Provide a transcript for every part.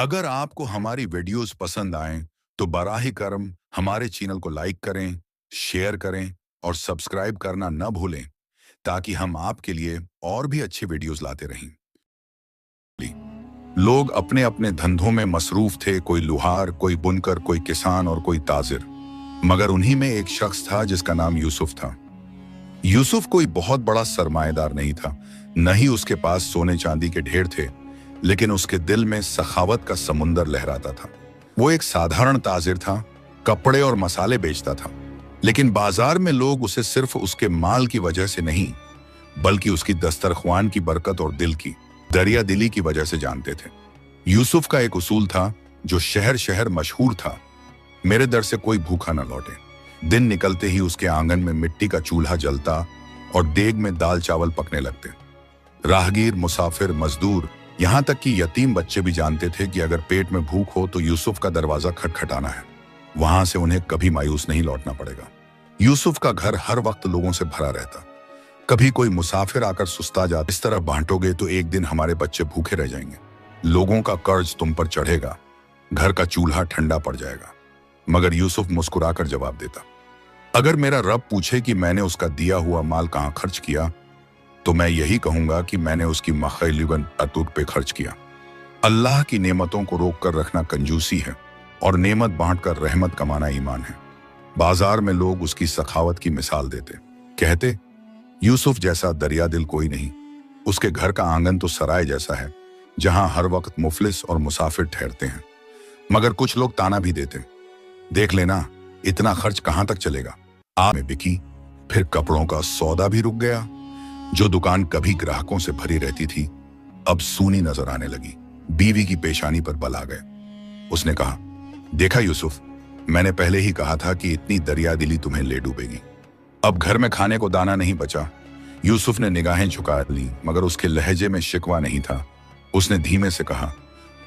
अगर आपको हमारी वीडियोस पसंद आएं तो बराह करम हमारे चैनल को लाइक करें, शेयर करें और सब्सक्राइब करना न भूलें ताकि हम आपके लिए और भी अच्छी वीडियोस लाते रहें। लोग अपने अपने धंधों में मसरूफ थे, कोई लुहार, कोई बुनकर, कोई किसान और कोई ताजिर। मगर उन्हीं में एक शख्स था जिसका नाम यूसुफ था। यूसुफ कोई बहुत बड़ा सरमाएदार नहीं था, न ही उसके पास सोने चांदी के ढेर थे, लेकिन उसके दिल में सखावत का समुंदर लहराता था। वो एक साधारण ताजिर था, कपड़े और मसाले बेचता था, लेकिन बाजार में लोग उसे सिर्फ उसके माल की वजह से नहीं बल्कि उसकी दस्तरख्वान की बरकत और दिल की दरिया दिली की वजह से जानते थे। यूसुफ का एक उसूल था जो शहर शहर मशहूर था, मेरे दर से कोई भूखा न लौटे। दिन निकलते ही उसके आंगन में मिट्टी का चूल्हा जलता और देग में दाल चावल पकने लगते। राहगीर, मुसाफिर, मजदूर, यहाँ तक कि यतीम बच्चे भी जानते थे कि अगर पेट में भूख हो तो यूसुफ का दरवाजा खटखटाना है, वहां से उन्हें कभी मायूस नहीं लौटना पड़ेगा। यूसुफ का घर हर वक्त लोगों से भरा रहता। कभी कोई मुसाफिर आकर सुस्ता जाता, इस तरह बांटोगे तो एक दिन हमारे बच्चे भूखे रह जाएंगे, लोगों का कर्ज तुम पर चढ़ेगा, घर का चूल्हा ठंडा पड़ जाएगा। मगर यूसुफ मुस्कुराकर जवाब देता, अगर मेरा रब पूछे कि मैंने उसका दिया हुआ माल कहां खर्च किया तो मैं यही कहूंगा कि मैंने उसकी मखैलुगन अतूक पे खर्च किया। अल्लाह की नेमतों को रोक कर रखना कंजूसी है और नेमत बांटकर रहमत कमाना ईमान है। बाजार में लोग उसकी सखावत की मिसाल देते, कहते यूसुफ जैसा दरिया दिल कोई नहीं। उसके घर का आंगन तो सराय जैसा है जहां हर वक्त मुफलिस और मुसाफिर ठहरते हैं। मगर कुछ लोग ताना भी देते, देख लेना इतना खर्च कहां तक चलेगा। आप में बिकी, फिर कपड़ों का सौदा भी रुक गया। जो दुकान कभी ग्राहकों से भरी रहती थी अब सूनी नजर आने लगी। बीवी की पेशानी पर बल आ गए। उसने कहा, देखा यूसुफ, मैंने पहले ही कहा था कि इतनी दरिया दिली तुम्हें ले डूबेगी। अब घर में खाने को दाना नहीं बचा। यूसुफ ने निगाहें झुका ली, मगर उसके लहजे में शिकवा नहीं था। उसने धीमे से कहा,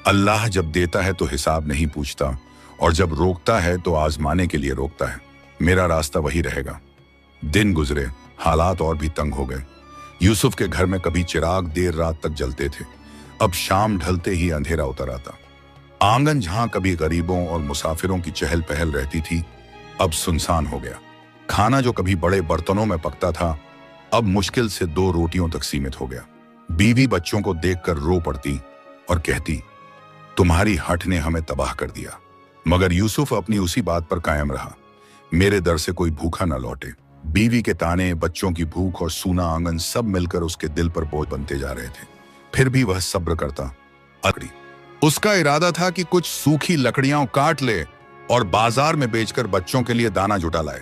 अल्लाह जब देता है तो हिसाब नहीं पूछता और जब रोकता है तो आजमाने के लिए रोकता है। मेरा रास्ता वही रहेगा। दिन गुजरे, हालात और भी तंग हो गए। यूसुफ के घर में कभी चिराग देर रात तक जलते थे, अब शाम ढलते ही अंधेरा उतर आता। आंगन जहां कभी गरीबों और मुसाफिरों की चहल पहल रहती थी अब सुनसान हो गया। खाना जो कभी बड़े बर्तनों में पकता था अब मुश्किल से 2 रोटियों तक सीमित हो गया। बीवी बच्चों को देखकर रो पड़ती और कहती, तुम्हारी हठ ने हमें तबाह कर दिया। मगर यूसुफ अपनी उसी बात पर कायम रहा, मेरे दर से कोई भूखा न लौटे। बीवी के ताने, बच्चों की भूख और सूना आंगन सब मिलकर उसके दिल पर बोझ बनते जा रहे थे। फिर भी वह सब्र करता। अकड़ी उसका इरादा था कि कुछ सूखी लकड़ियां काट ले और बाजार में बेचकर बच्चों के लिए दाना जुटा लाए।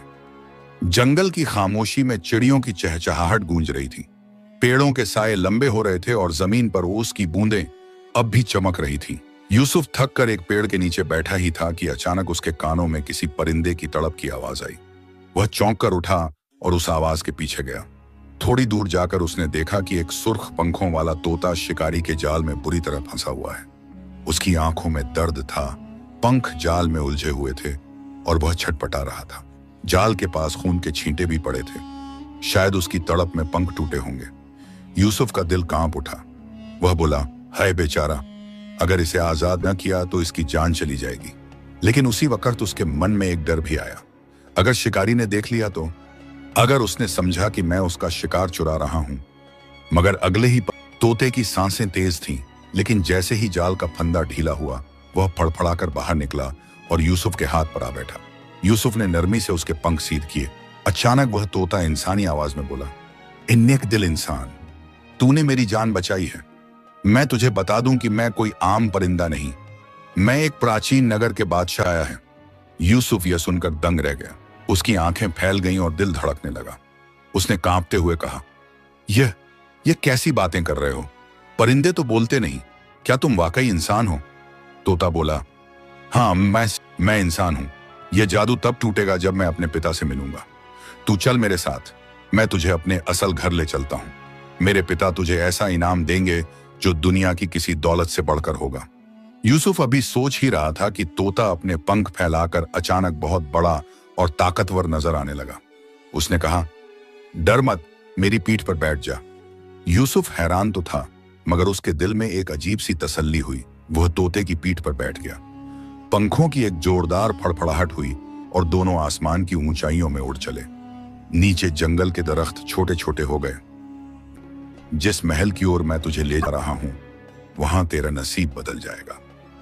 जंगल की खामोशी में चिड़ियों की चहचहाहट गूंज रही थी। पेड़ों के साए लंबे हो रहे थे और जमीन पर ओस की बूंदें अब भी चमक रही थी। यूसुफ थक कर एक पेड़ के नीचे बैठा ही था कि अचानक उसके कानों में किसी परिंदे की तड़प की आवाज आई। वह चौंक कर उठा और उस आवाज के पीछे गया। थोड़ी दूर जाकर उसने देखा कि एक सुर्ख पंखों वाला तोता शिकारी के जाल में बुरी तरह फंसा हुआ है। उसकी आंखों में दर्द था, पंख जाल में उलझे हुए थे और वह छटपटा रहा था। जाल के पास खून के छींटे भी पड़े थे, शायद उसकी तड़प में पंख टूटे होंगे। यूसुफ का दिल कांप उठा। वह बोला, हाय बेचारा, अगर इसे आजाद न किया तो इसकी जान चली जाएगी। लेकिन उसी वक्त उसके मन में एक डर भी आया, अगर शिकारी ने देख लिया तो, अगर उसने समझा कि मैं उसका शिकार चुरा रहा हूं। मगर अगले ही तोते की सांसें तेज थीं, लेकिन जैसे ही जाल का फंदा ढीला हुआ वह फड़फड़ाकर बाहर निकला और यूसुफ के हाथ पर आ बैठा। यूसुफ ने नरमी से उसके पंख सीध किए। अचानक वह तोता इंसानी आवाज में बोला, नेक दिल इंसान, तूने मेरी जान बचाई है। मैं तुझे बता दूं कि मैं कोई आम परिंदा नहीं, मैं एक प्राचीन नगर के बादशाह आया है। यूसुफ यह सुनकर दंग रह गया। उसकी आंखें फैल गईं और दिल धड़कने लगा। उसने कांपते हुए कहा, यह कैसी बातें कर रहे हो? परिंदे तो बोलते नहीं, क्या तुम वाकई इंसान हो? तोता बोला, हाँ, मैं इंसान हूं। यह जादू तब टूटेगा जब मैं अपने पिता से मिलूंगा। तू चल मेरे साथ, मैं तुझे अपने असल घर ले चलता हूं। मेरे पिता तुझे ऐसा इनाम देंगे जो दुनिया की किसी दौलत से बढ़कर होगा। यूसुफ अभी सोच ही रहा था कि तोता अपने पंख फैलाकर अचानक बहुत बड़ा और ताकतवर नजर आने लगा। उसने कहा, डर मत, मेरी पीठ पर बैठ जा। यूसुफ हैरान तो था, मगर उसके दिल में एक अजीब सी तसल्ली हुई। वह तोते की पीठ पर बैठ गया। पंखों की एक जोरदार फड़फड़ाहट हुई और दोनों आसमान की ऊंचाइयों में उड़ चले। नीचे जंगल के दरख्त छोटे छोटे हो गए। जिस महल की ओर मैं तुझे ले जा रहा हूं, वहां तेरा नसीब बदल जाएगा।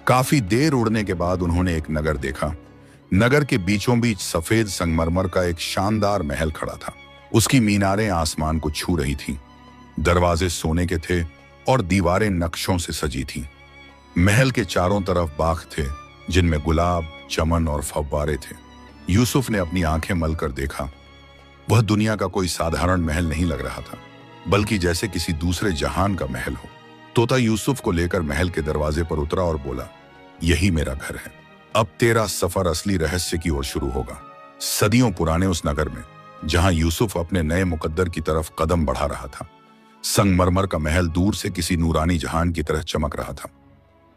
काफी देर उड़ने के बाद उन्होंने एक नगर देखा। नगर के बीचों बीच सफेद संगमरमर का एक शानदार महल खड़ा था। उसकी मीनारें आसमान को छू रही थीं। दरवाजे सोने के थे और दीवारें नक्शों से सजी थीं। महल के चारों तरफ बाग थे, जिनमें गुलाब, चमन और फव्वारे थे। यूसुफ ने अपनी आंखें मलकर देखा। वह दुनिया का कोई साधारण महल नहीं लग रहा था, बल्कि जैसे किसी दूसरे जहान का महल हो। तोता यूसुफ को लेकर महल के दरवाजे पर उतरा और बोला, यही मेरा घर है। अब तेरा सफर असली रहस्य की ओर शुरू होगा। सदियों पुराने उस नगर में, जहां यूसुफ अपने नए मुकद्दर की तरफ कदम बढ़ा रहा था, संगमरमर का महल दूर से किसी नूरानी जहान की तरह चमक रहा था।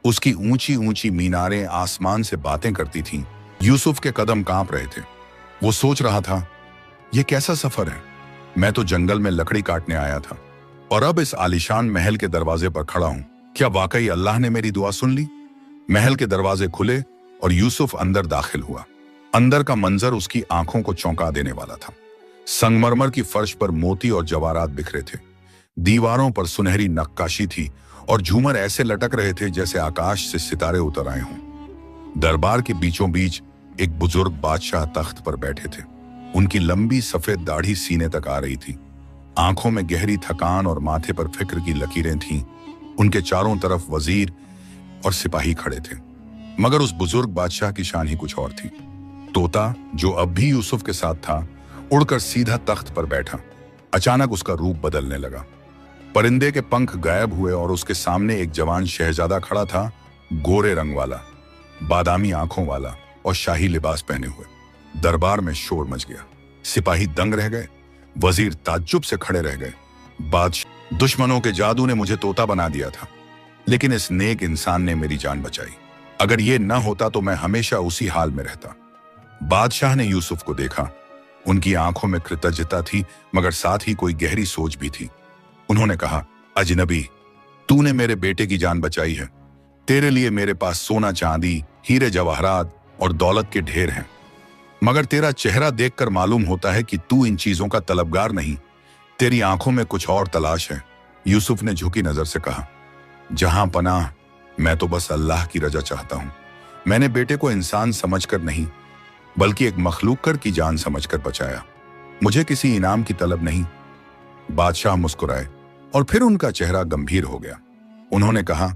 उसकी ऊंची ऊंची मीनारें आसमान से बातें करती थीं। यूसुफ के कदम कांप रहे थे। वो सोच रहा था, यह कैसा सफर है? मैं तो जंगल में लकड़ी काटने आया था और अब इस आलीशान महल के दरवाजे पर खड़ा हूं। क्या वाकई अल्लाह ने मेरी दुआ सुन ली? महल के दरवाजे खुले और यूसुफ अंदर दाखिल हुआ। अंदर का मंजर उसकी आंखों को चौंका देने वाला था। संगमरमर की फर्श पर मोती और जवाहरात बिखरे थे। दीवारों पर सुनहरी नक्काशी थी और झूमर ऐसे लटक रहे थे जैसे आकाश से सितारे उतर आए हों। दरबार के बीचों बीच एक बुजुर्ग बादशाह तख्त पर बैठे थे। उनकी लंबी सफेद दाढ़ी सीने तक आ रही थी। आंखों में गहरी थकान और माथे पर फिक्र की लकीरें थीं। उनके चारों तरफ वजीर और सिपाही खड़े थे, मगर उस बुजुर्ग बादशाह की शान ही कुछ और थी। तोता, जो अब भी यूसुफ के साथ था, उड़कर सीधा तख्त पर बैठा। अचानक उसका रूप बदलने लगा। परिंदे के पंख गायब हुए और उसके सामने एक जवान शहजादा खड़ा था, गोरे रंग वाला, बादामी आंखों वाला और शाही लिबास पहने हुए। दरबार में शोर मच गया। सिपाही दंग रह गए, वजीर ताज्जुब से खड़े रह गए। बादशाह, दुश्मनों के जादू ने मुझे तोता बना दिया था, लेकिन इस नेक इंसान ने मेरी जान बचाई। अगर ये न होता तो मैं हमेशा उसी हाल में रहता। बादशाह ने यूसुफ को देखा। उनकी आंखों में कृतज्ञता थी, मगर साथ ही कोई गहरी सोच भी थी। उन्होंने कहा, अजनबी, तूने मेरे बेटे की जान बचाई है। तेरे लिए मेरे पास सोना चांदी, हीरे जवाहरात और दौलत के ढेर हैं, मगर तेरा चेहरा देखकर मालूम होता है कि तू इन चीजों का तलबगार नहीं। तेरी आंखों में कुछ और तलाश है। यूसुफ ने झुकी नजर से कहा, जहां पनाह, मैं तो बस अल्लाह की रजा चाहता हूं। मैंने बेटे को इंसान समझकर नहीं, बल्कि एक मखलूक कर की जान समझकर बचाया। मुझे किसी इनाम की तलब नहीं। बादशाह मुस्कुराए और फिर उनका चेहरा गंभीर हो गया। उन्होंने कहा,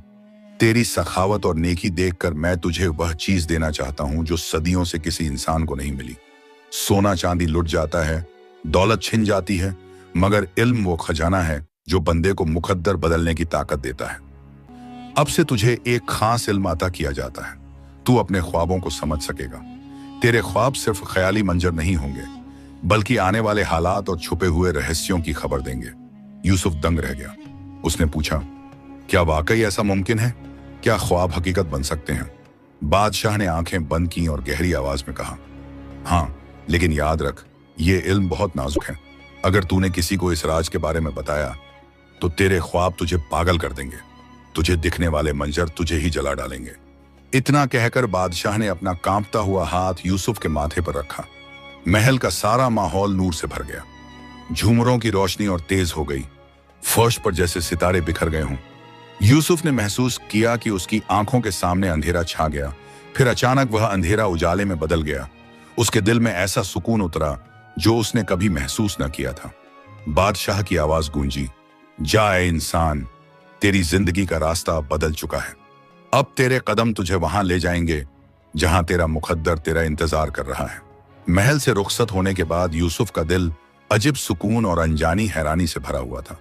तेरी सखावत और नेकी देखकर मैं तुझे वह चीज देना चाहता हूं जो सदियों से किसी इंसान को नहीं मिली। सोना चांदी लुट जाता है, दौलत छिन जाती है, मगर इल्म वो खजाना है जो बंदे को मुकद्दर बदलने की ताकत देता है। अब से तुझे एक खास इल्म अता किया जाता है। तू अपने ख्वाबों को समझ सकेगा। तेरे ख्वाब सिर्फ ख्याली मंजर नहीं होंगे, बल्कि आने वाले हालात और छुपे हुए रहस्यों की खबर देंगे। यूसुफ दंग रह गया। उसने पूछा, क्या वाकई ऐसा मुमकिन है? क्या ख्वाब हकीकत बन सकते हैं? बादशाह ने आंखें बंद की और गहरी आवाज में कहा, हाँ, लेकिन याद रख, ये इल्म बहुत नाजुक है। अगर तूने किसी को इस राज के बारे में बताया तो तेरे ख्वाब तुझे पागल कर देंगे। तुझे दिखने वाले मंजर तुझे ही जला डालेंगे। इतना कहकर बादशाह ने अपना कांपता हुआ हाथ यूसुफ के माथे पर रखा। महल का सारा माहौल नूर से भर गया। झूमरों की रोशनी और तेज हो गई। फर्श पर जैसे सितारे बिखर गए हों। यूसुफ ने महसूस किया कि उसकी आंखों के सामने अंधेरा छा गया। फिर अचानक वह अंधेरा उजाले में बदल गया। उसके दिल में ऐसा सुकून उतरा जो उसने कभी महसूस न किया था। बादशाह की आवाज गूंजी, जा ए इंसान, तेरी जिंदगी का रास्ता बदल चुका है। अब तेरे कदम तुझे वहां ले जाएंगे जहां तेरा मुकद्दर तेरा इंतजार कर रहा है। महल से रुखसत होने के बाद यूसुफ का दिल अजीब सुकून और अनजानी हैरानी से भरा हुआ था।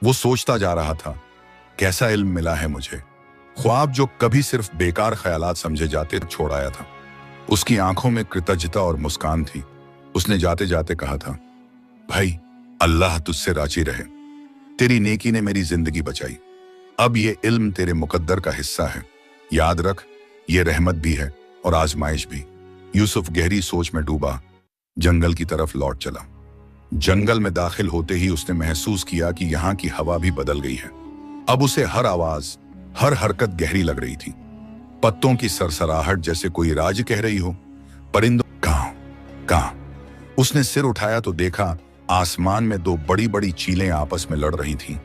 वो सोचता जा रहा था, कैसा इल्म मिला है मुझे। ख्वाब जो कभी सिर्फ बेकार ख्यालात समझे जाते छोड़ आया था। उसकी आंखों में कृतज्ञता और मुस्कान थी। उसने जाते जाते कहा था, भाई, अल्लाह तुझसे राजी रहे। तेरी नेकी ने मेरी जिंदगी बचाई। अब ये इल्म तेरे मुकद्दर का हिस्सा है। याद रख, ये रहमत भी है और आजमाइश भी। यूसुफ गहरी सोच में डूबा, जंगल की तरफ लौट चला। जंगल में दाखिल होते ही उसने महसूस किया कि यहाँ की हवा भी बदल गई है। अब उसे हर आवाज, हर हरकत गहरी लग रही थी, पत्तों की सरसराहट जैसे कोई राज कह रही हो। परिंदों कहाँ? उसने सिर उठाया तो देखा आसमान में दो बड़ी बड़ी चीलें आपस में लड़ रही थीं।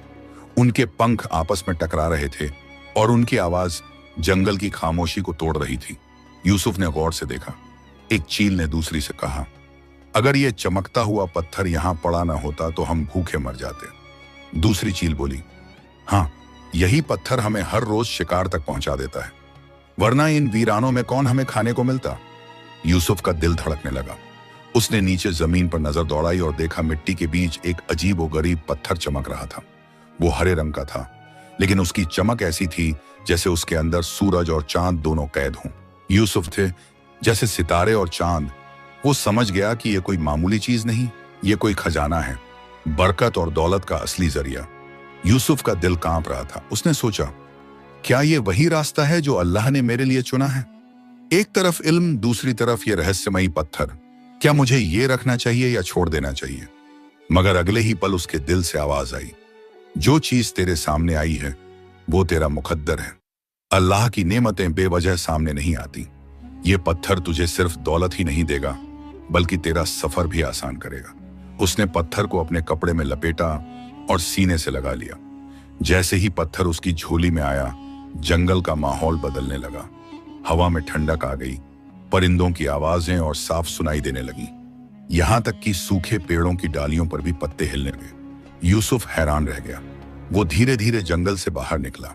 उनके पंख आपस में टकरा रहे थे और उनकी आवाज जंगल की खामोशी को तोड़ रही थी। यूसुफ ने गौर से देखा। एक चील ने दूसरी से कहा, अगर ये चमकता हुआ पत्थर यहां पड़ा ना होता तो हम भूखे मर जाते। दूसरी चील बोली, हाँ, यही पत्थर हमें हर रोज शिकार तक पहुंचा देता है, वरना इन वीरानों में कौन हमें खाने को मिलता। यूसुफ का दिल धड़कने लगा। उसने नीचे जमीन पर नजर दौड़ाई और देखा मिट्टी के बीच एक अजीब और गरीब पत्थर चमक रहा था। वो हरे रंग का था, लेकिन उसकी चमक ऐसी थी जैसे उसके अंदर सूरज और चांद दोनों कैद हों। यूसुफ थे जैसे सितारे और चांद। वो समझ गया कि ये कोई मामूली चीज नहीं, ये कोई खजाना है, बरकत और दौलत का असली जरिया। यूसुफ का दिल कांप रहा था। उसने सोचा, क्या ये वही रास्ता है जो अल्लाह ने मेरे लिए चुना है? एक तरफ इल्म, दूसरी तरफ ये रहस्यमयी पत्थर। क्या मुझे ये रखना चाहिए या छोड़ देना चाहिए? मगर अगले ही पल उसके दिल से आवाज आई, जो चीज तेरे सामने आई है वो तेरा मुकद्दर है। अल्लाह की नेमतें बेवजह सामने नहीं आती। ये पत्थर तुझे सिर्फ दौलत ही नहीं देगा, बल्कि तेरा सफर भी आसान करेगा। उसने पत्थर को अपने कपड़े में लपेटा और सीने से लगा लिया। जैसे ही पत्थर उसकी झोली में आया, जंगल का माहौल बदलने लगा। हवा में ठंडक आ गई, परिंदों की आवाजें और साफ सुनाई देने लगी। यहां तक कि सूखे पेड़ों की डालियों पर भी पत्ते हिलने लगे। यूसुफ हैरान रह गया। वो धीरे धीरे जंगल से बाहर निकला।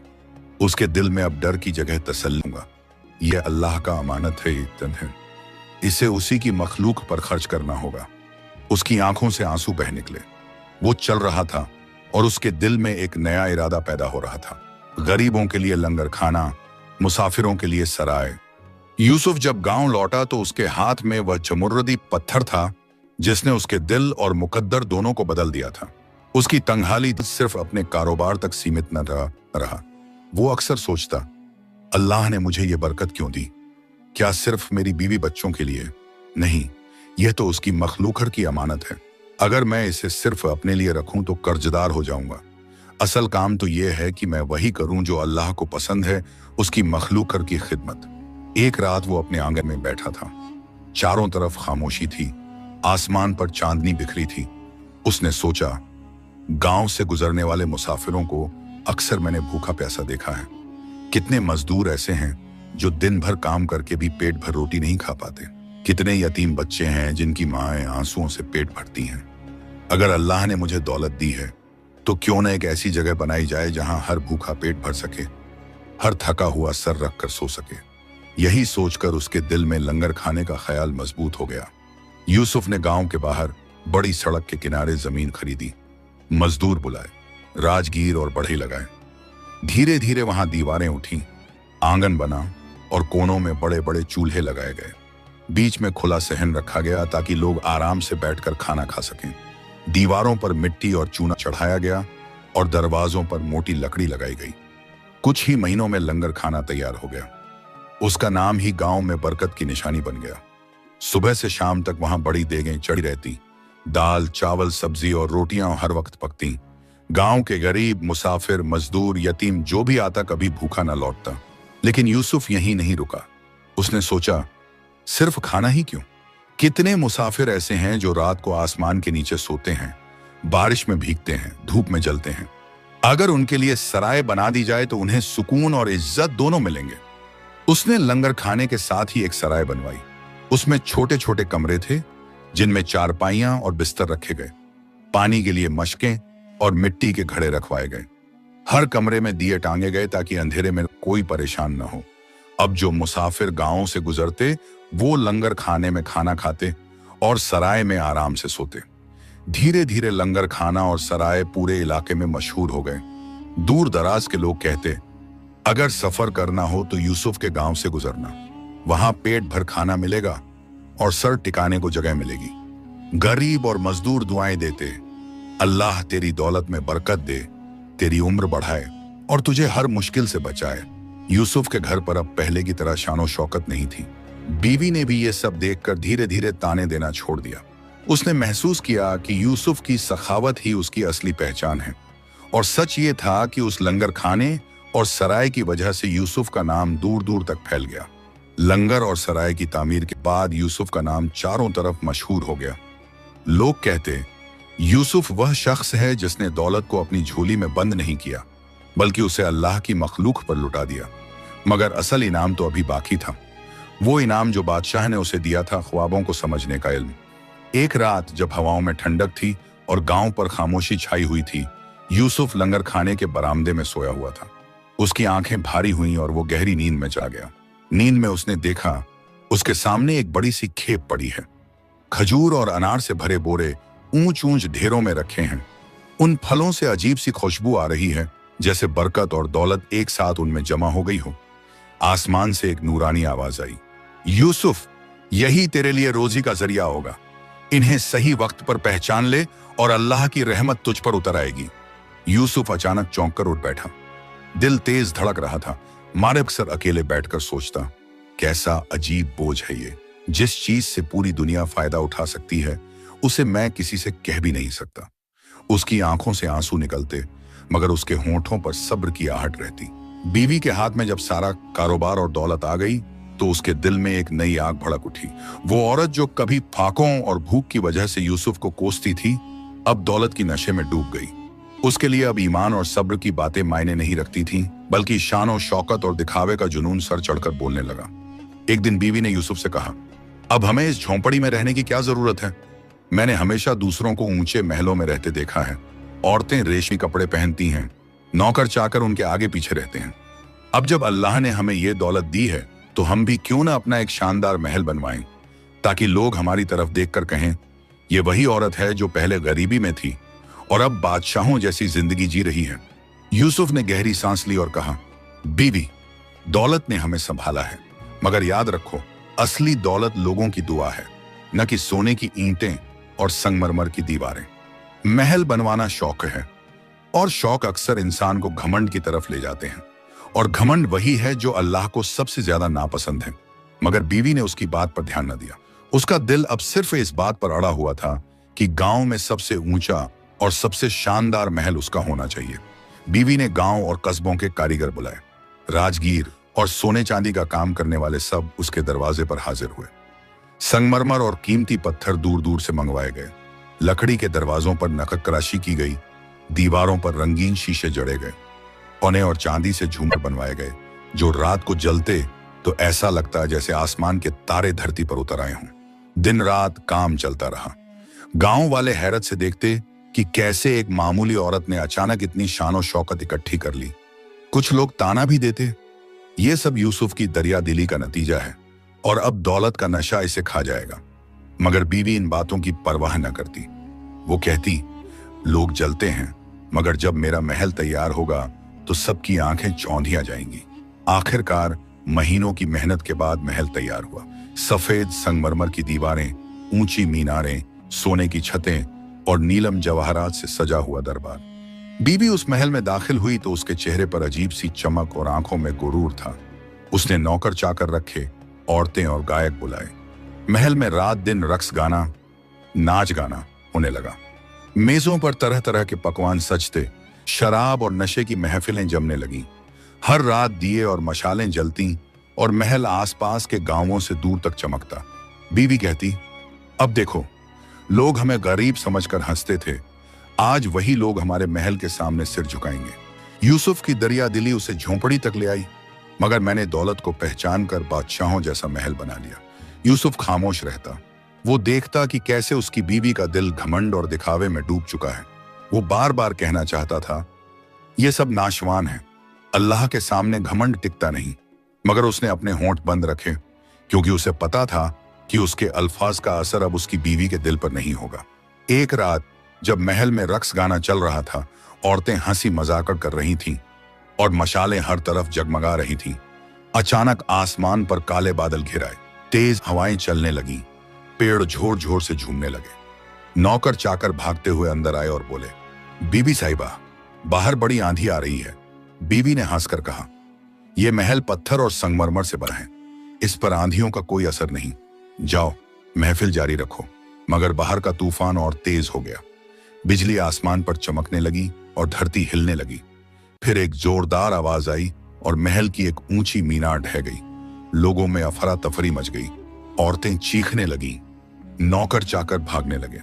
उसके दिल में अब डर की जगह तसल्ली होगा। यह अल्लाह का अमानत है, इतन है, इसे उसी की मखलूक पर खर्च करना होगा। उसकी आंखों से आंसू बह निकले। वो चल रहा था और उसके दिल में एक नया इरादा पैदा हो रहा था। गरीबों के लिए लंगर खाना, मुसाफिरों के लिए सराय। यूसुफ जब गांव लौटा तो उसके हाथ में वह जमुर्रदी पत्थर था जिसने उसके दिल और मुकद्दर दोनों को बदल दिया था। उसकी तंगहाली सिर्फ अपने कारोबार तक सीमित न रहा। वो अक्सर सोचता, अल्लाह ने मुझे ये बरकत क्यों दी? क्या सिर्फ मेरी बीवी बच्चों के लिए? नहीं, यह तो उसकी मखलूकर की अमानत है। अगर मैं इसे सिर्फ अपने लिए रखूं तो कर्जदार हो जाऊंगा। असल काम तो यह है कि मैं वही करूं जो अल्लाह को पसंद है, उसकी मखलूकर की खिदमत। एक रात वो अपने आंगन में बैठा था। चारों तरफ खामोशी थी, आसमान पर चांदनी बिखरी थी। उसने सोचा, गांव से गुजरने वाले मुसाफिरों को अक्सर मैंने भूखा प्यासा देखा है। कितने मजदूर ऐसे हैं जो दिन भर काम करके भी पेट भर रोटी नहीं खा पाते। कितने यतीम बच्चे हैं जिनकी माएं आंसुओं से पेट भरती हैं। अगर अल्लाह ने मुझे दौलत दी है तो क्यों न एक ऐसी जगह बनाई जाए जहां हर भूखा पेट भर सके, हर थका हुआ सर रख कर सो सके। यही सोचकर उसके दिल में लंगर खाने का ख्याल मजबूत हो गया। यूसुफ ने गांव के बाहर बड़ी सड़क के किनारे जमीन खरीदी, मजदूर बुलाए, राजगीर और बढ़ई लगाए। धीरे धीरे वहां दीवारें उठी, आंगन बना और कोनों में बड़े बड़े चूल्हे लगाए गए। बीच में खुला सहन रखा गया ताकि लोग आराम से बैठकर खाना खा सकें। दीवारों पर मिट्टी और चूना चढ़ाया गया और दरवाजों पर मोटी लकड़ी लगाई गई। कुछ ही महीनों में लंगर खाना तैयार हो गया। उसका नाम ही गांव में बरकत की निशानी बन गया। सुबह से शाम तक वहां बड़ी देगें चढ़ी रहती, दाल, चावल, सब्जी और रोटियां हर वक्त पकती। गांव के गरीब, मुसाफिर, मजदूर, यतीम जो भी आता कभी भूखा न लौटता। लेकिन यूसुफ यहीं नहीं रुका। उसने सोचा, सिर्फ खाना ही क्यों? कितने मुसाफिर ऐसे हैं जो रात को आसमान के नीचे सोते हैं, बारिश में भीगते हैं, धूप में जलते हैं। अगर उनके लिए सराय बना दी जाए तो उन्हें सुकून और इज्जत दोनों मिलेंगे। उसने लंगर खाने के साथ ही एक सराय बनवाई। उसमें छोटे छोटे कमरे थे जिनमें चारपाइयां और बिस्तर रखे गए। पानी के लिए मशकें और मिट्टी के घड़े रखवाए गए। हर कमरे में दिए टांगे गए ताकि अंधेरे में कोई परेशान न हो। अब जो मुसाफिर गांवों से गुजरते वो लंगर खाने में खाना खाते और सराय में आराम से सोते। धीरे धीरे लंगर खाना और सराय पूरे इलाके में मशहूर हो गए। दूर दराज के लोग कहते, अगर सफर करना हो तो यूसुफ के गांव से गुजरना, वहां पेट भर खाना मिलेगा और सर टिकाने को जगह मिलेगी। गरीब और मजदूर दुआएं देते, अल्लाह तेरी दौलत में बरकत दे, तेरी उम्र बढ़ाए और तुझे हर मुश्किल से बचाए। यूसुफ के घर पर अब पहले की तरह शानो शौकत नहीं थी। बीवी ने भी ये सब देखकर धीरे धीरे ताने देना छोड़ दिया। उसने महसूस किया कि यूसुफ की सखावत ही उसकी असली पहचान है। और सच ये था कि उस लंगर खाने और सराय की वजह से यूसुफ का नाम दूर दूर तक फैल गया। लंगर और सराय की तामीर के बाद यूसुफ का नाम चारों तरफ मशहूर हो गया। लोग कहते, यूसुफ वह शख्स है जिसने दौलत को अपनी झोली में बंद नहीं किया, बल्कि उसे अल्लाह की मखलूक पर लुटा दिया। मगर असल इनाम तो अभी बाकी था। वो इनाम जो बादशाह ने उसे दिया था, ख्वाबों को समझने का इल्म। एक रात जब हवाओं में ठंडक थी और गांव पर खामोशी छाई हुई थी, यूसुफ लंगर खाने के बरामदे में सोया हुआ था। उसकी आंखें भारी हुईं और वो गहरी नींद में जा गया। नींद में उसने देखा, उसके सामने एक बड़ी सी खेप पड़ी है। खजूर और अनार से भरे बोरे ऊंच ऊंच ढेरों में रखे हैं। उन फलों से अजीब सी खुशबू आ रही है, जैसे बरकत और दौलत एक साथ उनमें जमा हो गई हो। आसमान से एक नूरानी आवाज आई, यूसुफ, यही तेरे लिए रोजी का जरिया होगा। इन्हें सही वक्त पर पहचान ले और अल्लाह की रहमत तुझ पर उतर आएगी। यूसुफ अचानक चौंक कर उठ बैठा। दिल तेज धड़क रहा था। मारे अक्सर अकेले बैठकर सोचता, कैसा अजीब बोझ है ये। जिस चीज से पूरी दुनिया फायदा उठा सकती है, उसे मैं किसी से कह भी नहीं सकता। उसकी आंखों से आंसू निकलते, मगर उसके होंठों पर सब्र की आहट रहती। बीवी के हाथ में जब सारा कारोबार और दौलत आ गई, तो उसके दिल में एक नई आग भड़क उठी। वो औरत जो कभी फाकों और भूख की वजह से यूसुफ को कोसती थी, अब दौलत की नशे में डूब गई। उसके लिए अब ईमान और सब्र की बातें मायने नहीं रखती थीं, बल्कि शान और शौकत और दिखावे का जुनून सर चढ़कर बोलने लगा। एक दिन बीवी ने यूसुफ से कहा, अब हमें इस झोंपड़ी में रहने की क्या जरूरत है? मैंने हमेशा दूसरों को ऊंचे महलों में रहते देखा है। औरतें रेशमी कपड़े पहनती हैं, नौकर चाकर उनके आगे पीछे रहते हैं। अब जब अल्लाह ने हमें ये दौलत दी है, तो हम भी क्यों ना अपना एक शानदार महल बनवाएं, ताकि लोग हमारी तरफ देखकर कहें, ये वही औरत है जो पहले गरीबी में थी और अब बादशाहों जैसी जिंदगी जी रही है। यूसुफ ने गहरी सांस ली और कहा, बीवी, दौलत ने हमें संभाला है, मगर याद रखो, असली दौलत लोगों की दुआ है, न कि सोने की ईंटें और संगमरमर की दीवारें। महल बनवाना शौक है, और शौक अक्सर इंसान को घमंड की तरफ ले जाते हैं, और घमंड वही है जो अल्लाह को सबसे ज्यादा नापसंद है। मगर बीवी ने उसकी बात पर ध्यान न दिया। उसका दिल अब सिर्फ इस बात पर अड़ा हुआ था कि गांव में सबसे ऊंचा और सबसे शानदार महल उसका होना चाहिए। बीवी ने गांव और कस्बों के कारीगर बुलाए। राजगीर और सोने चांदी का काम करने वाले सब उसके दरवाजे पर हाजिर हुए। संगमरमर और कीमती पत्थर दूर दूर से मंगवाए गए। लकड़ी के दरवाजों पर नक्काशी की गई, दीवारों पर रंगीन शीशे जड़े गए। सोने और चांदी से झूमर बनवाए गए, जो रात को जलते तो ऐसा लगता जैसे आसमान के तारे धरती पर उतर आए हों। दिन रात काम चलता रहा। गांव वाले हैरत से देखते कि कैसे एक मामूली औरत ने अचानक इतनी शान और शौकत इकट्ठी कर ली। कुछ लोग ताना भी देते, ये सब यूसुफ की दरिया दिली का नतीजा है और अब दौलत का नशा इसे खा जाएगा। मगर बीवी इन बातों की परवाह न करती। वो कहती, लोग जलते हैं, मगर जब मेरा महल तैयार होगा तो सबकी आंखें चौंधिया जाएंगी। आखिरकार महीनों की मेहनत के बाद महल तैयार हुआ। सफेद संगमरमर की दीवारें, ऊंची मीनारें, सोने की छतें और नीलम जवाहरात से सजा हुआ दरबार। बीवी उस महल में दाखिल हुई तो उसके चेहरे पर अजीब सी चमक और आंखों में गुरूर था। उसने नौकर चाकर रखे, औरतें और गायक बुलाए। महल में रात दिन रक्स गाना, नाच गाना होने लगा। मेजों पर तरह तरह के पकवान सजते, शराब और नशे की महफिलें जमने लगीं। हर रात दिए और मशालें जलती और महल आसपास के गांवों से दूर तक चमकता। बीवी कहती, अब देखो, लोग हमें गरीब समझकर हंसते थे, आज वही लोग हमारे महल के सामने सिर झुकाएंगे। यूसुफ की दरिया दिली उसे झोंपड़ी तक ले आई, मगर मैंने दौलत को पहचान कर बादशाहों जैसा महल बना लिया। यूसुफ खामोश रहता। वो देखता कि कैसे उसकी बीवी का दिल घमंड और दिखावे में डूब चुका है। वो बार बार कहना चाहता था, ये सब नाशवान है, अल्लाह के सामने घमंड टिकता नहीं, मगर उसने अपने होंठ बंद रखे, क्योंकि उसे पता था कि उसके अल्फाज का असर अब उसकी बीवी के दिल पर नहीं होगा। एक रात जब महल में रक्स गाना चल रहा था, औरतें हंसी मजाक कर रही थीं और मशालें हर तरफ जगमगा रही थीं, अचानक आसमान पर काले बादल घिर आए। तेज हवाएं चलने लगीं, पेड़ झोर झोर से झूमने लगे। नौकर चाकर भागते हुए अंदर आए और बोले, बीबी साहिबा, बाहर बड़ी आंधी आ रही है। बीवी ने हंसकर कहा, यह महल पत्थर और संगमरमर से बना है, इस पर आंधियों का कोई असर नहीं। जाओ, महफिल जारी रखो। मगर बाहर का तूफान और तेज हो गया। बिजली आसमान पर चमकने लगी और धरती हिलने लगी। फिर एक जोरदार आवाज आई और महल की एक ऊंची मीनार ढह गई। लोगों में अफरा तफरी मच गई। औरतें चीखने लगी, नौकर चाकर भागने लगे।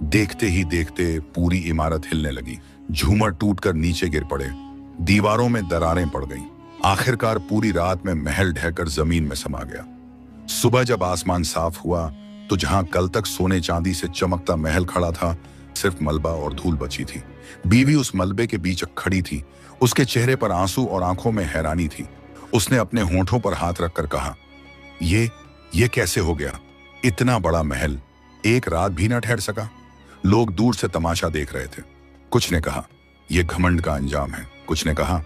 देखते ही देखते पूरी इमारत हिलने लगी। झूमर टूटकर नीचे गिर पड़े, दीवारों में दरारें पड़ गईं। आखिरकार पूरी रात में महल ढहकर जमीन में समा गया। सुबह जब आसमान साफ हुआ तो जहां कल तक सोने चांदी से चमकता महल खड़ा था, सिर्फ मलबा और धूल बची थी। बीवी उस मलबे के बीच खड़ी थी। उसके चेहरे पर आंसू और आंखों में हैरानी थी। उसने अपने होंठों पर हाथ रखकर कहा, ये कैसे हो गया? इतना बड़ा महल एक रात भी न ठहर सका। लोग दूर से तमाशा देख रहे थे। कुछ ने कहा, यह घमंड का अंजाम है। कुछ ने कहा,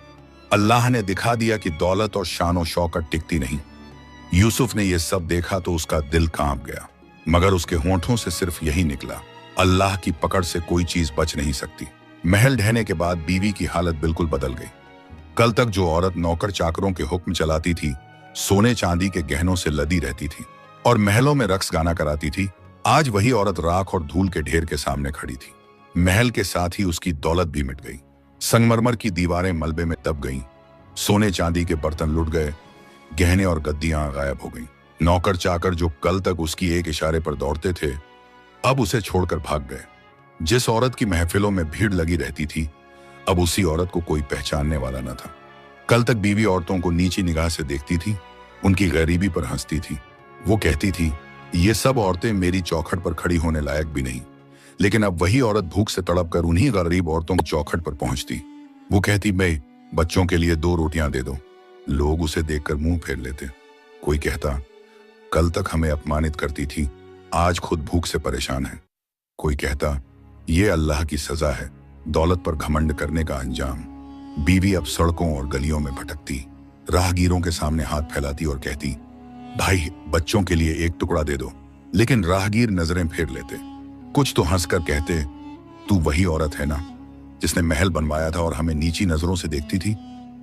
अल्लाह ने दिखा दिया कि दौलत और शान शौकत टिकती नहीं। यूसुफ ने यह सब देखा तो उसका दिल कांप गया, मगर उसके होंठों से सिर्फ यही निकला, अल्लाह की पकड़ से कोई चीज बच नहीं सकती। महल ढहने के बाद बीवी की हालत बिल्कुल बदल गई। कल तक जो औरत नौकर चाकरों के हुक्म चलाती थी, सोने चांदी के गहनों से लदी रहती थी और महलों में रक्स गाना कराती थी, आज वही औरत राख और धूल के ढेर के सामने खड़ी थी। महल के साथ ही उसकी दौलत भी मिट गई। संगमरमर की दीवारें मलबे में दब गईं, सोने चांदी के बर्तन लुट गए, गहने और गद्दियां गायब हो गईं। नौकर चाकर जो कल तक उसकी एक इशारे पर दौड़ते थे, अब उसे छोड़कर भाग गए। जिस औरत की महफिलों में भीड़ लगी रहती थी, अब उसी औरत को कोई पहचानने वाला न था। कल तक बीवी औरतों को नीची निगाह से देखती थी, उनकी गरीबी पर हंसती थी। वो कहती थी, ये सब औरतें मेरी चौखट पर खड़ी होने लायक भी नहीं। लेकिन अब वही औरत भूख से तड़प कर उन्हीं गरीब औरतों की चौखट पर पहुंचती। वो कहती, मैं बच्चों के लिए 2 रोटियां दे दो। लोग उसे देखकर मुंह फेर लेते। कोई कहता, कल तक हमें अपमानित करती थी, आज खुद भूख से परेशान है। कोई कहता, ये अल्लाह की सजा है, दौलत पर घमंड करने का अंजाम। बीवी अब सड़कों और गलियों में भटकती, राहगीरों के सामने हाथ फैलाती और कहती, भाई बच्चों के लिए एक टुकड़ा दे दो। लेकिन राहगीर नजरें फेर लेते। कुछ तो हंसकर कहते, तू वही औरत है ना जिसने महल बनवाया था और हमें नीची नजरों से देखती थी?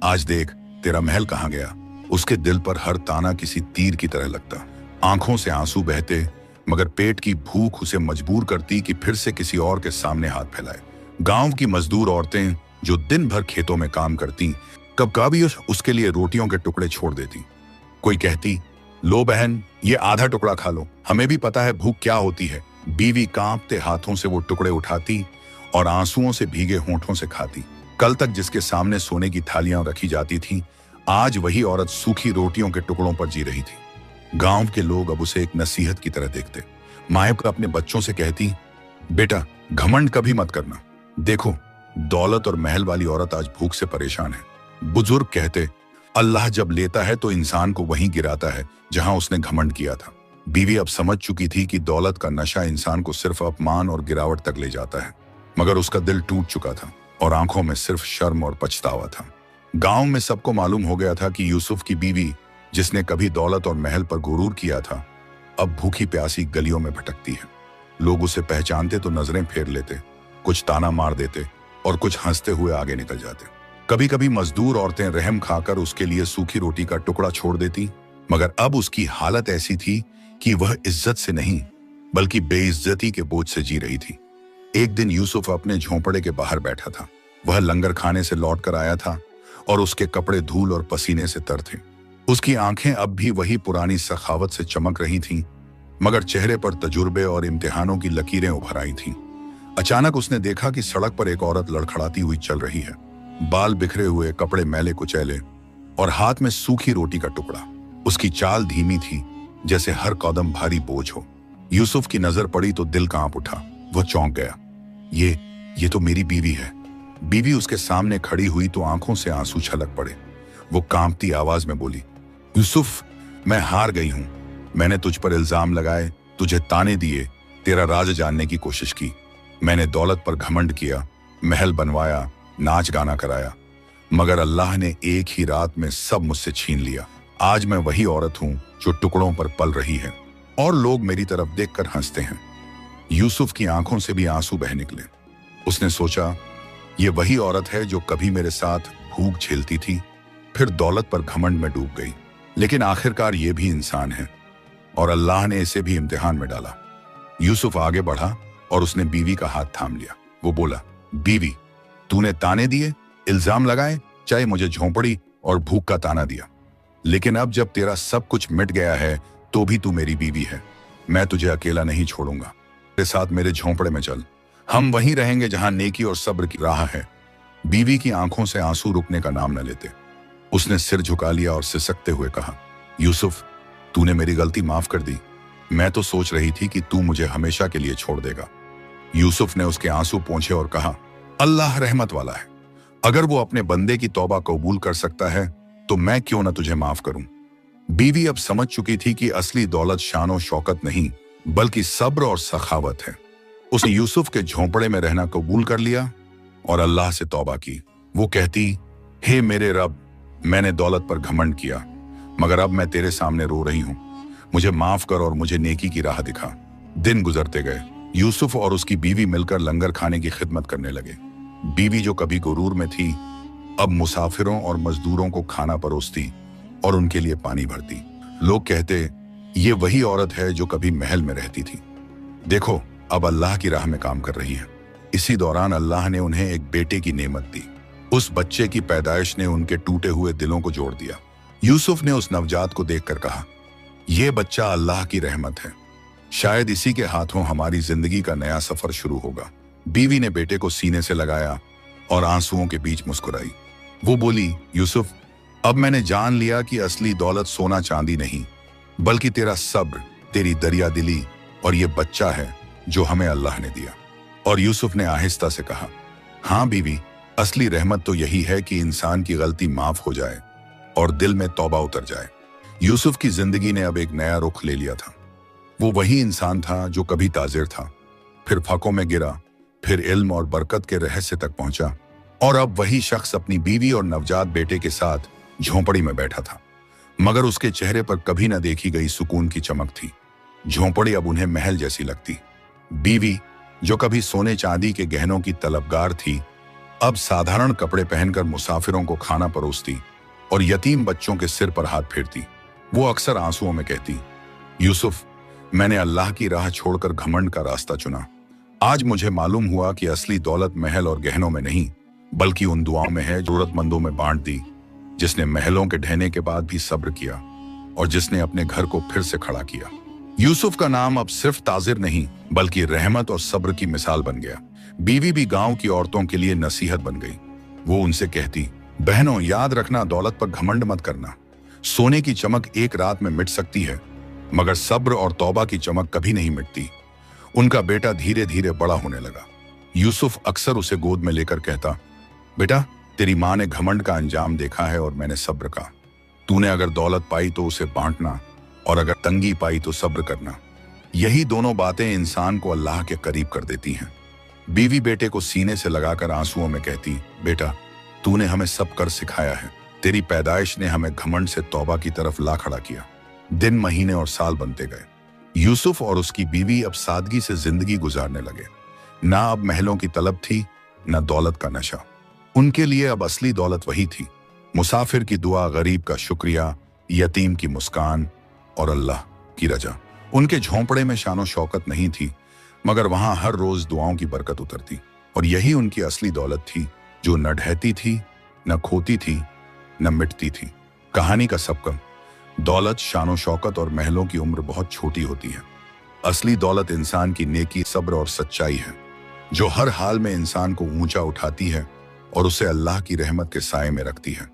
आज देख तेरा महल कहाँ गया। उसके दिल पर हर ताना किसी तीर की तरह लगता। आंखों से आंसू बहते, मगर पेट की भूख उसे मजबूर करती कि फिर से किसी और के सामने हाथ फैलाए। गांव की मजदूर औरतें जो दिन भर खेतों में काम करती, कब कभी उसके लिए रोटियों के टुकड़े छोड़ देती। कोई कहती, लो बहन, ये आधा टुकड़ा खा लो, हमें भी पता है भूख क्या होती है। बीवी कांपते हाथों से वो टुकड़े उठाती और आंसुओं से भीगे होंठों से खाती। कल तक जिसके सामने सोने की थालियां रखी जाती थीं, आज वही औरत सूखी रोटियों के टुकड़ों पर जी रही थी। गांव के लोग अब उसे एक नसीहत की तरह देखते। माँ अपने बच्चों से कहती, बेटा घमंड कभी मत करना। देखो दौलत और महल वाली औरत आज भूख से परेशान है। बुजुर्ग कहते, अल्लाह जब लेता है तो इंसान को वहीं गिराता है जहां उसने घमंड किया था। बीवी अब समझ चुकी थी कि दौलत का नशा इंसान को सिर्फ अपमान और गिरावट तक ले जाता है, मगर उसका दिल टूट चुका था और आंखों में सिर्फ शर्म और पछतावा था। गांव में सबको मालूम हो गया था कि यूसुफ की बीवी, जिसने कभी दौलत और महल पर गुरूर किया था, अब भूखी प्यासी गलियों में भटकती है। लोग उसे पहचानते तो नजरें फेर लेते, कुछ ताना मार देते और कुछ हंसते हुए आगे निकल जाते। कभी कभी मजदूर औरतें रहम खाकर उसके लिए सूखी रोटी का टुकड़ा छोड़ देती, मगर अब उसकी हालत ऐसी थी कि वह इज्जत से नहीं बल्कि बेइज्जती के बोझ से जी रही थी। एक दिन यूसुफ अपने झोंपड़े के बाहर बैठा था। वह लंगर खाने से लौट कर आया था और उसके कपड़े धूल और पसीने से तर थे। उसकी आंखें अब भी वही पुरानी सखावत से चमक रही थीं, मगर चेहरे पर तजुर्बे और इम्तिहानों की लकीरें उभर आई थीं। अचानक उसने देखा कि सड़क पर एक औरत लड़खड़ाती हुई चल रही है। बाल बिखरे हुए, कपड़े मैले कुचैले और हाथ में सूखी रोटी का टुकड़ा। उसकी चाल धीमी थी, जैसे हर कदम भारी बोझ हो। यूसुफ की नजर पड़ी तो दिल कांप उठा। वह चौंक गया। ये तो मेरी बीवी है। बीवी उसके सामने खड़ी हुई तो आंखों से आंसू छलक पड़े। वो कांपती आवाज में बोली, यूसुफ, मैं हार गई हूं। मैंने तुझ पर इल्जाम लगाए, तुझे ताने दिए, तेरा राज जानने की कोशिश की। मैंने दौलत पर घमंड किया, महल बनवाया, नाच गाना कराया, मगर अल्लाह ने एक ही रात में सब मुझसे छीन लिया। आज मैं वही औरत हूं जो टुकड़ों पर पल रही है और लोग मेरी तरफ देखकर हंसते हैं। यूसुफ की आंखों से भी आंसू बह निकले। उसने सोचा, ये वही औरत है जो कभी मेरे साथ भूख झेलती थी, फिर दौलत पर घमंड में डूब गई। लेकिन आखिरकार ये भी इंसान है और अल्लाह ने इसे भी इम्तिहान में डाला। यूसुफ आगे बढ़ा और उसने बीवी का हाथ थाम लिया। वो बोला, बीवी, तूने ताने दिए, इल्जाम लगाए, चाहे मुझे झोंपड़ी और भूख का ताना दिया, लेकिन अब जब तेरा सब कुछ मिट गया है तो भी तू मेरी बीवी है। मैं तुझे अकेला नहीं छोड़ूंगा। तेरे साथ मेरे झोंपड़े में चल, हम वहीं रहेंगे जहां नेकी और सब्र की राह है। बीवी की आंखों से आंसू रुकने का नाम न लेते। उसने सिर झुका लिया और सिसकते हुए कहा, यूसुफ, तूने मेरी गलती माफ कर दी। मैं तो सोच रही थी कि तू मुझे हमेशा के लिए छोड़ देगा। यूसुफ ने उसके आंसू पोंछे और कहा, अल्लाह रहमत वाला है। अगर वो अपने बंदे की तौबा कबूल कर सकता है तो मैं क्यों न तुझे माफ करूं। बीवी अब समझ चुकी थी कि असली दौलत शान शौकत नहीं बल्कि सब्र और सखावत है। उसने यूसुफ के झोंपड़े में रहना कबूल कर लिया और अल्लाह से तौबा की। वो कहती, हे मेरे रब, मैंने दौलत पर घमंड किया, मगर अब मैं तेरे सामने रो रही हूं। मुझे माफ कर और मुझे नेकी की राह दिखा। दिन गुजरते गए। यूसुफ और उसकी बीवी मिलकर लंगर खाने की खिदमत करने लगे। बीवी जो कभी गुरूर में थी, अब मुसाफिरों और मजदूरों को खाना परोसती और उनके लिए पानी भरती। लोग कहते, ये वही औरत है जो कभी महल में रहती थी। देखो, अब अल्लाह की राह में काम कर रही है। इसी दौरान अल्लाह ने उन्हें एक बेटे की नेमत दी। उस बच्चे की पैदाइश ने उनके टूटे हुए दिलों को जोड़ दिया। यूसुफ ने उस नवजात को देखकर कहा, यह बच्चा अल्लाह की रहमत है। शायद इसी के हाथों हमारी जिंदगी का नया सफर शुरू होगा। बीवी ने बेटे को सीने से लगाया और आंसुओं के बीच मुस्कुराई। वो बोली, यूसुफ, अब मैंने जान लिया कि असली दौलत सोना चांदी नहीं बल्कि तेरा सब्र, तेरी दरिया दिली और ये बच्चा है जो हमें अल्लाह ने दिया। और यूसुफ ने आहिस्ता से कहा, हाँ बीवी, असली रहमत तो यही है कि इंसान की गलती माफ हो जाए और दिल में तौबा उतर जाए। यूसुफ की जिंदगी ने अब एक नया रुख ले लिया था। वो वही इंसान था जो कभी ताजिर था, फिर फाकों में गिरा, फिर इल्म और बरकत के रहस्य तक पहुंचा, और अब वही शख्स अपनी बीवी और नवजात बेटे के साथ झोंपड़ी में बैठा था। मगर उसके चेहरे पर कभी न देखी गई सुकून की चमक थी। झोंपड़ी अब उन्हें महल जैसी लगती। बीवी जो कभी सोने चांदी के गहनों की तलबगार थी, अब साधारण कपड़े पहनकर मुसाफिरों को खाना परोसती और यतीम बच्चों के सिर पर हाथ फेरती। वो अक्सर आंसुओं में कहती, यूसुफ, मैंने अल्लाह की राह छोड़कर घमंड का रास्ता चुना। आज मुझे मालूम हुआ कि असली दौलत महल और गहनों में नहीं बल्कि उन दुआओं में है, जरूरतमंदों में बांट दी, जिसने महलों के ढहने के बाद भी सब्र किया और जिसने अपने घर को फिर से खड़ा किया। यूसुफ का नाम अब सिर्फ ताजिर नहीं बल्कि रहमत और सब्र की मिसाल बन गया। बीवी भी गांव की औरतों के लिए नसीहत बन गई। वो उनसे कहती, बहनों, याद रखना, दौलत पर घमंड मत करना। सोने की चमक एक रात में मिट सकती है, मगर सब्र और तौबा की चमक कभी नहीं मिटती। उनका बेटा धीरे धीरे बड़ा होने लगा। यूसुफ अक्सर उसे गोद में लेकर कहता, बेटा, तेरी माँ ने घमंड का अंजाम देखा है और मैंने सब्र का। तूने अगर दौलत पाई तो उसे बांटना और अगर तंगी पाई तो सब्र करना। यही दोनों बातें इंसान को अल्लाह के करीब कर देती हैं। बीवी बेटे को सीने से लगाकर आंसुओं में कहती, बेटा, तूने हमें सब कर सिखाया है। तेरी पैदाइश ने हमें घमंड से तौबा की तरफ ला खड़ा किया। दिन, महीने और साल बनते गए। यूसुफ और उसकी बीवी अब सादगी से जिंदगी गुजारने लगे। ना अब महलों की तलब थी, ना दौलत का नशा। उनके लिए अब असली दौलत वही थी, मुसाफिर की दुआ, गरीब का शुक्रिया, यतीम की मुस्कान और अल्लाह की रजा। उनके झोंपड़े में शानो शौकत नहीं थी, मगर वहां हर रोज दुआओं की बरकत उतरती। और यही उनकी असली दौलत थी, जो न ढहती थी, न खोती थी, न मिटती थी। कहानी का सबकम, दौलत, शानो शौकत और महलों की उम्र बहुत छोटी होती है। असली दौलत इंसान की नेकी, सब्र और सच्चाई है, जो हर हाल में इंसान को ऊंचा उठाती है और उसे अल्लाह की रहमत के साए में रखती है।